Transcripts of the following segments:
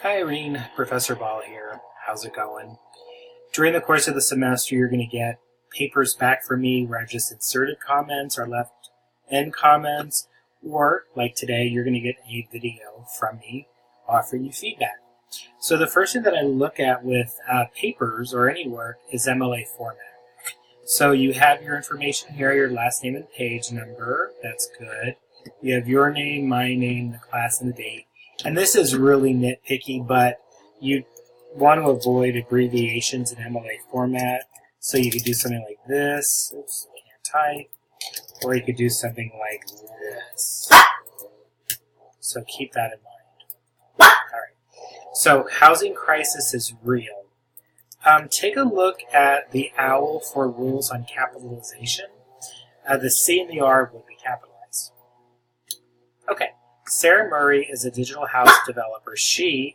Hi Irene, Professor Ball here. How's it going? During the course of the semester, you're going to get papers back from me where I've just inserted comments or left in comments, or like today, you're going to get a video from me offering you feedback. So the first thing that I look at with papers or any work is MLA format. So you have your information here, your last name and page number. That's good. You have your name, my name, the class, and the date. And this is really nitpicky, but you want to avoid abbreviations in MLA format. So you could do something like this. Oops, I can't type. Or you could do something like this. So keep that in mind. All right. So housing crisis is real. Take a look at the OWL for rules on capitalization. The C and the R would be capitalized. Okay. Sarah Murray is a digital house developer.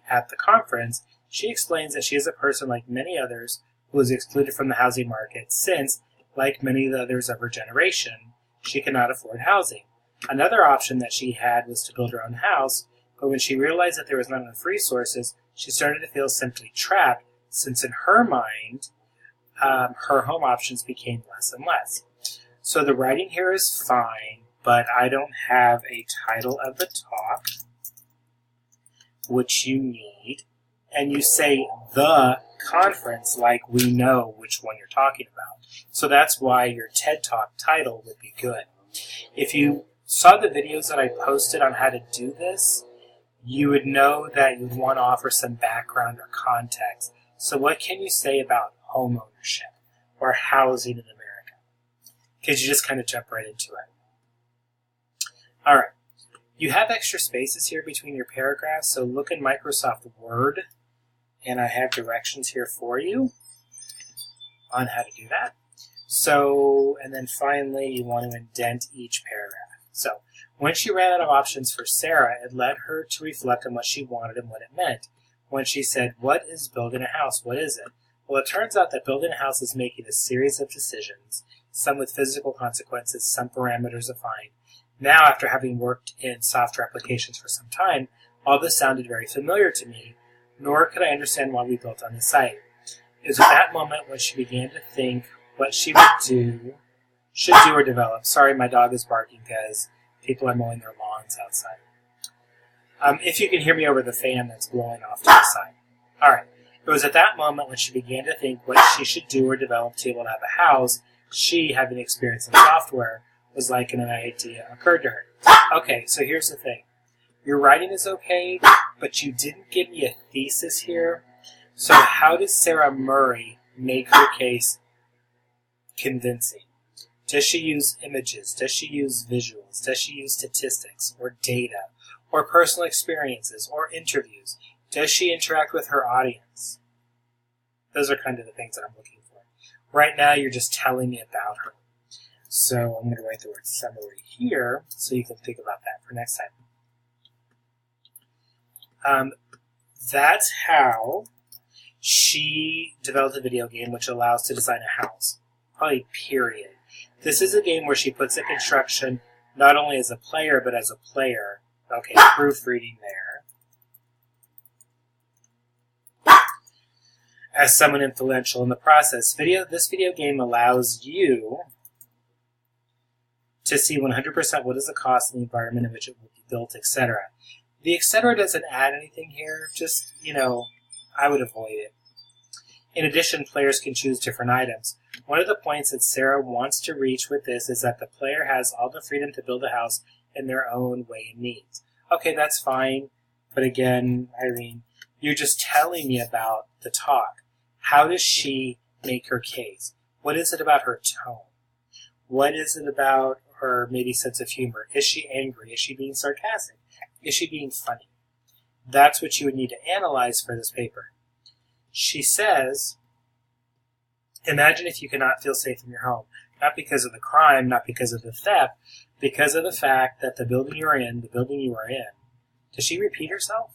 At the conference, she explains that she is a person like many others who is excluded from the housing market since, like many of the others of her generation, she cannot afford housing. Another option that she had was to build her own house, but when she realized that there was not enough resources, she started to feel simply trapped since in her mind, her home options became less and less. So the writing here is fine, but I don't have a title of the talk, which you need, and you say the conference like we know which one you're talking about. So that's why your TED Talk title would be good. If you saw the videos that I posted on how to do this, you would know that you'd want to offer some background or context. So what can you say about home ownership or housing in America? Because you just kind of jump right into it. All right, you have extra spaces here between your paragraphs, so look in Microsoft Word, and I have directions here for you on how to do that. So, and then finally, you want to indent each paragraph. So, when she ran out of options for Sarah, it led her to reflect on what she wanted and what it meant. When she said, what is building a house? What is it? Well, it turns out that building a house is making a series of decisions, some with physical consequences, some parameters defined. Now, after having worked in software applications for some time, all this sounded very familiar to me, nor could I understand why we built on the site. It was at that moment when she began to think what she should do or develop. Sorry, my dog is barking because people are mowing their lawns outside. If you can hear me over the fan that's blowing off to the side. All right. It was at that moment when she began to think what she should do or develop to be able to have a house. She, having experience in software, was like an idea occurred to her. Okay, so here's the thing. Your writing is okay, but you didn't give me a thesis here. So how does Sarah Murray make her case convincing? Does she use images? Does she use visuals? Does she use statistics or data or personal experiences or interviews? Does she interact with her audience? Those are kind of the things that I'm looking for. Right now, you're just telling me about her. So I'm going to write the word summary here so you can think about that for next time. That's how she developed a video game which allows to design a house. Probably period. This is a game where she puts the construction not only as a player, but as a player. Okay, proofreading there. As someone influential in the process. This video game allows you to see 100% what is the cost and the environment in which it will be built, etc. The etc. doesn't add anything here. Just, I would avoid it. In addition, players can choose different items. One of the points that Sarah wants to reach with this is that the player has all the freedom to build a house in their own way and needs. Okay, that's fine. But again, Irene, you're just telling me about the talk. How does she make her case? What is it about her tone? What is it about her maybe sense of humor? Is she angry? Is she being sarcastic? Is she being funny? That's what you would need to analyze for this paper. She says, imagine if you cannot feel safe in your home, not because of the crime, not because of the theft, because of the fact that the building you are in, does she repeat herself?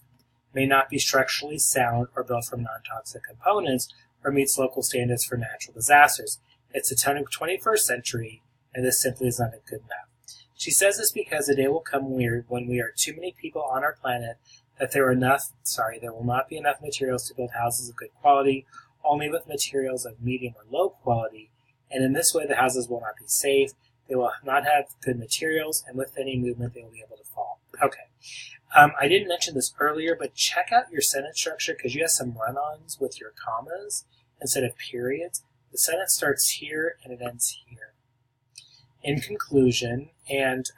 May not be structurally sound or built from non-toxic components or meets local standards for natural disasters. It's the 21st century, and this simply is not good enough. She says this because the day will come when we are too many people on our planet that there will not be enough materials to build houses of good quality, only with materials of medium or low quality, and in this way the houses will not be safe, they will not have good materials, and with any movement they will be able to fall. Okay. I didn't mention this earlier, but check out your sentence structure because you have some run-ons with your commas instead of periods. The sentence starts here and it ends here. In conclusion, and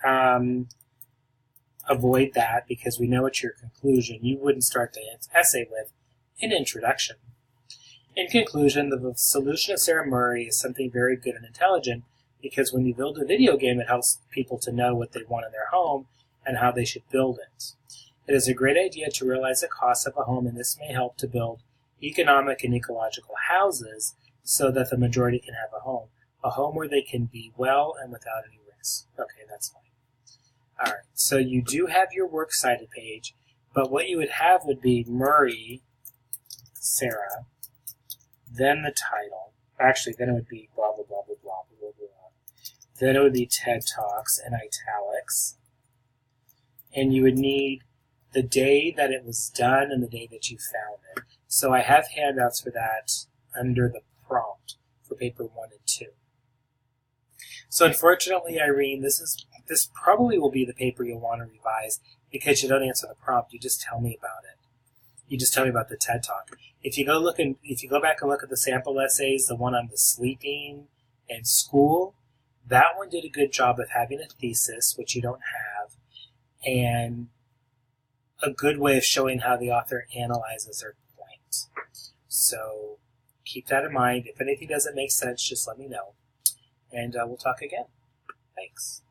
avoid that because we know it's your conclusion, you wouldn't start the essay with an introduction. In conclusion, the solution of Sarah Murray is something very good and intelligent because when you build a video game, it helps people to know what they want in their home and how they should build it. It is a great idea to realize the cost of a home, and this may help to build economic and ecological houses so that the majority can have a home where they can be well and without any risk. Okay, that's fine. All right, so you do have your works cited page, but what you would have would be Murray, Sarah, then the title. Actually, then it would be blah, blah, blah, blah, blah, blah, blah, blah. Then it would be TED Talks in italics. And you would need the day that it was done and the day that you found it. So I have handouts for that under the prompt for paper 1 and 2. So unfortunately, Irene, this probably will be the paper you'll want to revise because you don't answer the prompt. You just tell me about it. You just tell me about the TED Talk. If you go back and look at the sample essays, the one on the sleeping and school, that one did a good job of having a thesis, which you don't have, and a good way of showing how the author analyzes their point. So keep that in mind. If anything doesn't make sense, just let me know. And we'll talk again. Thanks.